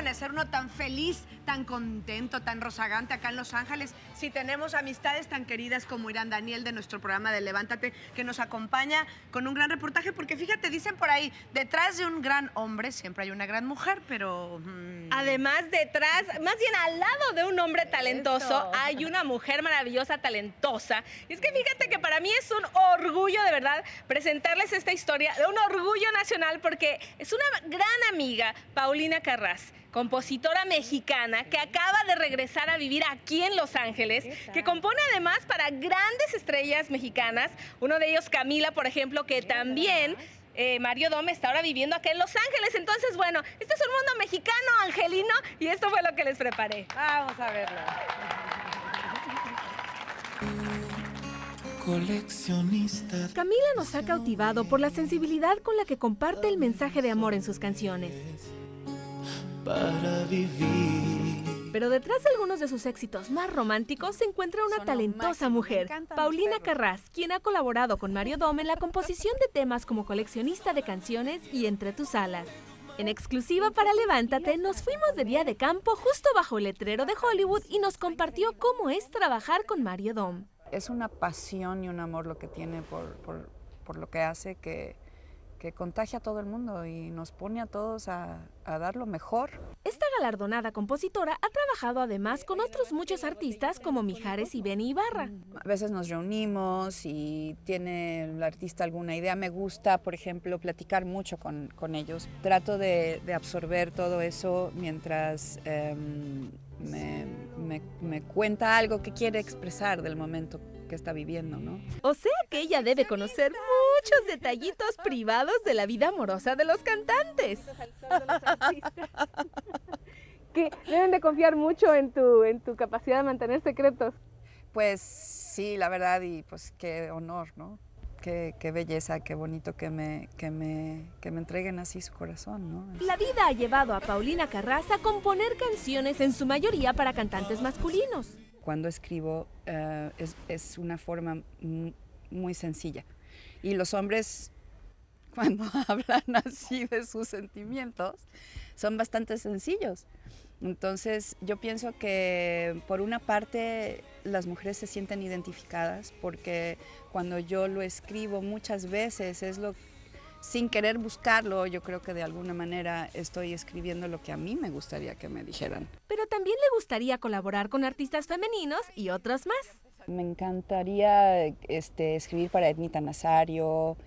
amanecer uno tan feliz, tan contento, tan rozagante acá en Los Ángeles si tenemos amistades tan queridas como Irán Daniel de nuestro programa de Levántate, que nos acompaña con un gran reportaje? Porque fíjate, dicen por ahí, detrás de un gran hombre siempre hay una gran mujer, pero... Además, detrás, más bien al lado de un hombre talentoso, hay una mujer maravillosa, talentosa. Y es que fíjate que para mí es un orgullo, de verdad, presentarles esta historia, de un orgullo nacional, porque es una gran amiga, Paulina Carrás, compositora mexicana que acaba de regresar a vivir aquí en Los Ángeles, que compone además para grandes estrellas mexicanas, uno de ellos Camila, por ejemplo, que también Mario Dom está ahora viviendo acá en Los Ángeles. Entonces, bueno, este es un mundo mexicano, angelino, y esto fue lo que les preparé. Vamos a verlo. Coleccionista. Camila nos ha cautivado por la sensibilidad con la que comparte el mensaje de amor en sus canciones. Para vivir. Pero detrás de algunos de sus éxitos más románticos se encuentra una talentosa mujer, Paulina Carrás, quien ha colaborado con Mario Dom en la composición de temas como Coleccionista de Canciones y Entre tus alas. En exclusiva para Levántate, nos fuimos de día de campo justo bajo el letrero de Hollywood y nos compartió cómo es trabajar con Mario Dom. Es una pasión y un amor lo que tiene por lo que hace, que contagia a todo el mundo y nos pone a todos a dar lo mejor. Esta galardonada compositora ha trabajado además con otros muchos artistas como Mijares y Benny Ibarra. A veces nos reunimos y tiene el artista alguna idea. Me gusta, por ejemplo, platicar mucho con ellos. Trato de absorber todo eso mientras me cuenta algo que quiere expresar del momento que está viviendo, ¿no? O sea que ella debe conocer muchos detallitos privados de la vida amorosa de los cantantes. Que deben de confiar mucho en tu capacidad de mantener secretos. Pues sí, la verdad, y pues qué honor, ¿no? Qué belleza, qué bonito que me entreguen así su corazón, ¿no? La vida ha llevado a Paulina Carrás a componer canciones en su mayoría para cantantes masculinos. Cuando escribo es una forma muy sencilla. Y los hombres, cuando hablan así de sus sentimientos, son bastante sencillos. Entonces, yo pienso que por una parte las mujeres se sienten identificadas porque cuando yo lo escribo muchas veces sin querer buscarlo, yo creo que de alguna manera estoy escribiendo lo que a mí me gustaría que me dijeran. Pero también le gustaría colaborar con artistas femeninos y otros más. Me encantaría escribir para Ednita Nazario,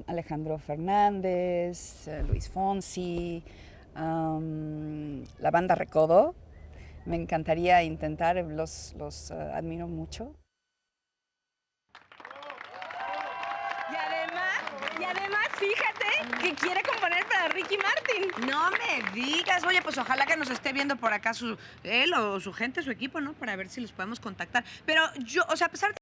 Alejandro Fernández, Luis Fonsi, la banda Recodo. Me encantaría intentar, los admiro mucho. Y además, fíjate que quiere componer para Ricky Martin. No me digas. Oye, pues ojalá que nos esté viendo por acá él o su gente, su equipo, ¿no? Para ver si los podemos contactar. Pero yo, o sea, a pesar de